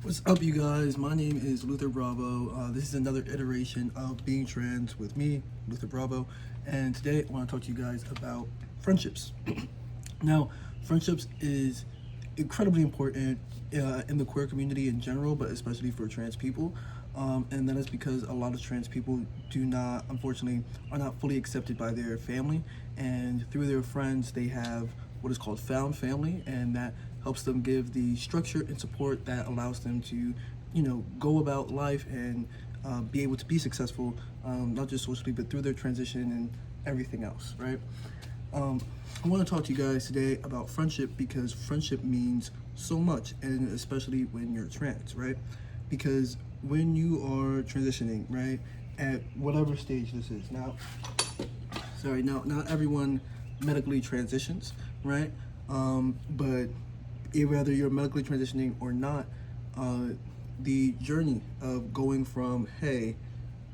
What's up, you guys? My name is Luther Bravo. This is another iteration of Being Trans with me, Luther Bravo, and today I want to talk to you guys about friendships. Now, friendships is incredibly important in the queer community in general, but especially for trans people. And that is because a lot of trans people unfortunately, are not fully accepted by their family, and through their friends, they have what is called found family, and that helps them give the structure and support that allows them to, go about life and be able to be successful, not just socially, but through their transition and everything else, right? I want to talk to you guys today about friendship because friendship means so much, and especially when you're trans, right? Because when you are transitioning, right, at whatever stage this is, now, not everyone medically transitions, right? But whether you're medically transitioning or not, the journey of going from, hey,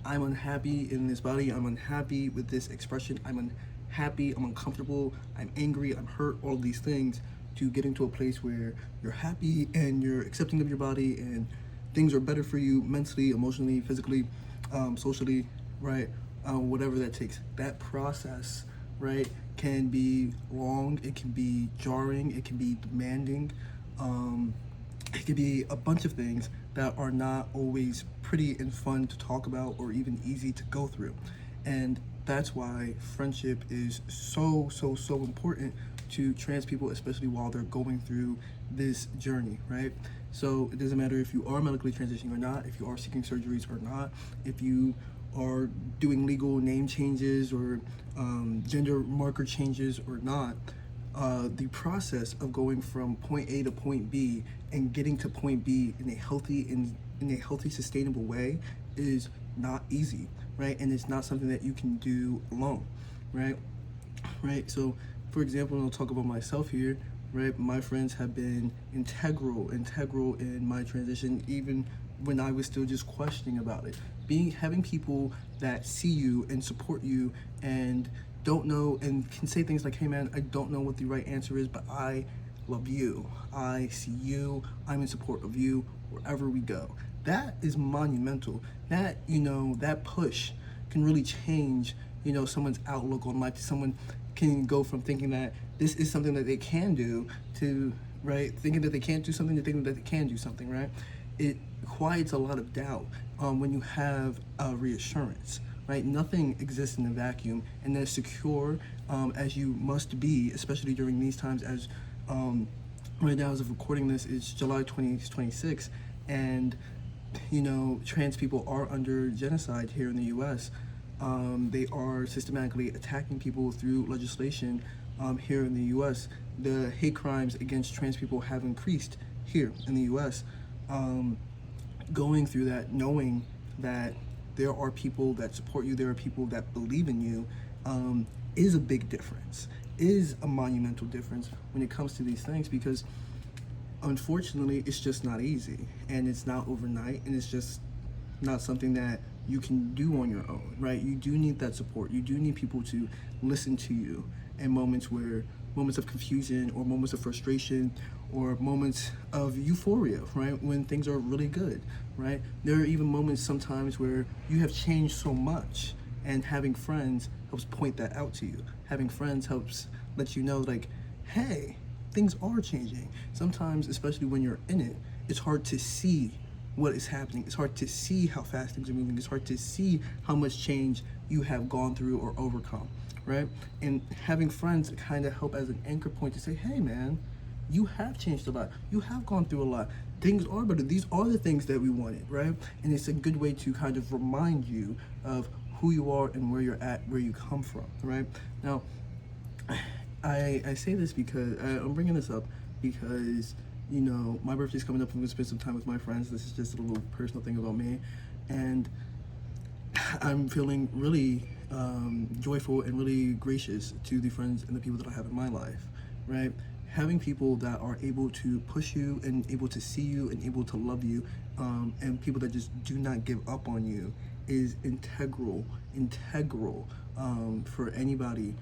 I'm unhappy in this body, I'm unhappy with this expression, I'm unhappy, I'm uncomfortable, I'm angry, I'm hurt, all of these things, to getting to a place where you're happy and you're accepting of your body and things are better for you mentally, emotionally, physically, socially, right? Whatever that takes. That process, right, can be long, it can be jarring, it can be demanding, it can be a bunch of things that are not always pretty and fun to talk about or even easy to go through. And that's why friendship is so important to trans people, especially while they're going through this journey, right? So it doesn't matter if you are medically transitioning or not, if you are seeking surgeries or not, if you are doing legal name changes or gender marker changes or not. The process of going from point A to point B and getting to point B in a healthy, sustainable way is not easy, right? And it's not something that you can do alone, right? Right. So, for example, I'll talk about myself here. Right, my friends have been integral in my transition, even when I was still just questioning about it. Having people that see you and support you and don't know and can say things like, hey man, I don't know what the right answer is, but I love you, I see you, I'm in support of you wherever we go. That is monumental. That, that push can really change, someone's outlook on life. Someone can go from thinking that this is something that they can do to, right, thinking that they can't do something to thinking that they can do something, right? It quiets a lot of doubt when you have reassurance, right? Nothing exists in a vacuum, and as secure as you must be, especially during these times, as right now as of recording this, it's July 2026, and trans people are under genocide here in the U.S. They are systematically attacking people through legislation here in the U.S. The hate crimes against trans people have increased here in the U.S. Going through that, knowing that there are people that support you, there are people that believe in you, is a big difference, is a monumental difference when it comes to these things, because unfortunately it's just not easy, and it's not overnight, and it's just not something that you can do on your own, right? You do need that support. You do need people to listen to you in moments of confusion or moments of frustration or moments of euphoria, right? When things are really good, right? There are even moments sometimes where you have changed so much, and having friends helps point that out to you. Having friends helps let you know, like, hey, things are changing. Sometimes, especially when you're in it, it's hard to see what is happening. It's hard to see how fast things are moving. It's hard to see how much change you have gone through or overcome, right? And having friends kind of help as an anchor point to say, hey man, you have changed a lot. You have gone through a lot. Things are better. These are the things that we wanted, right? And it's a good way to kind of remind you of who you are and where you're at, where you come from, right? Now, I say this because I'm bringing this up because my birthday's coming up. I'm gonna spend some time with my friends. This is just a little personal thing about me, and I'm feeling really joyful and really gracious to the friends and the people that I have in my life, right? Having people that are able to push you and able to see you and able to love you, and people that just do not give up on you is integral for anybody,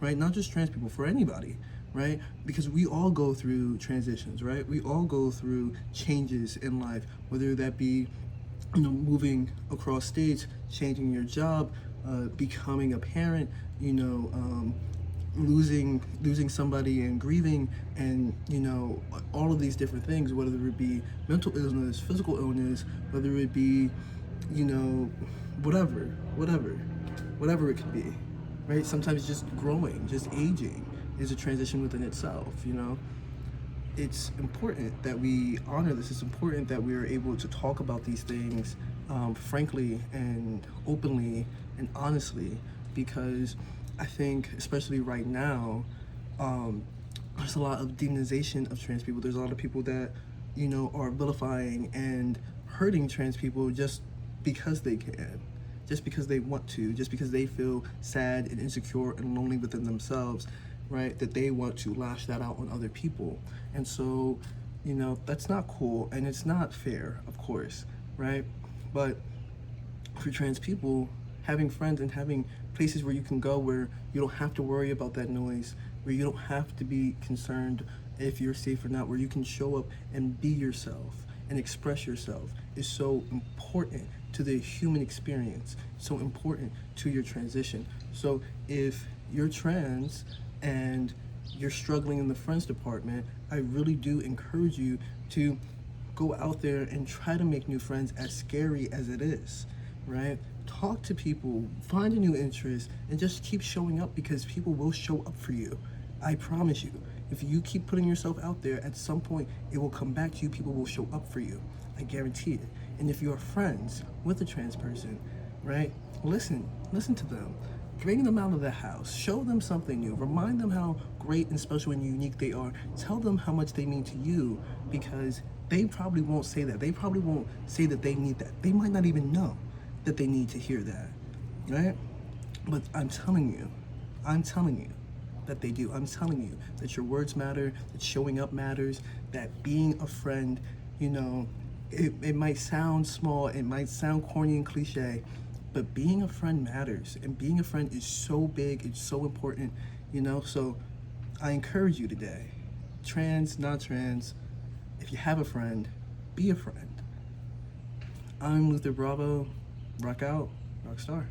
right? Not just trans people, for anybody, right? Because we all go through transitions, right? We all go through changes in life, whether that be, moving across states, changing your job, becoming a parent, losing somebody and grieving, and all of these different things, whether it be mental illness, physical illness, whether it be, you know, whatever, whatever, whatever it could be, right? Sometimes just growing, just aging is a transition within itself. It's important that we honor this. It's important that we are able to talk about these things frankly and openly and honestly, because I think, especially right now, there's a lot of demonization of trans people. There's a lot of people that, are vilifying and hurting trans people just because they can, just because they want to, just because they feel sad and insecure and lonely within themselves, right? That they want to lash that out on other people. And so, that's not cool and it's not fair, of course, right? But for trans people, having friends and having places where you can go where you don't have to worry about that noise, where you don't have to be concerned if you're safe or not, where you can show up and be yourself and express yourself, is so important to the human experience, so important to your transition. So if you're trans and you're struggling in the friends department, I really do encourage you to go out there and try to make new friends, as scary as it is, right? Talk to people, find a new interest, and just keep showing up, because people will show up for you. I promise you. If you keep putting yourself out there, at some point it will come back to you. People will show up for you. I guarantee it. And if you're friends with a trans person, right, listen to them. Bring them out of the house. Show them something new. Remind them how great and special and unique they are. Tell them how much they mean to you, because they probably won't say that. They probably won't say that they need that. They might not even know that they need to hear that, right? But I'm telling you that they do. I'm telling you that your words matter, that showing up matters, that being a friend, it might sound small, it might sound corny and cliche, but being a friend matters, and being a friend is so big, it's so important, so I encourage you today, trans, not trans, if you have a friend, be a friend. I'm Luther Bravo. Rock out, rock star.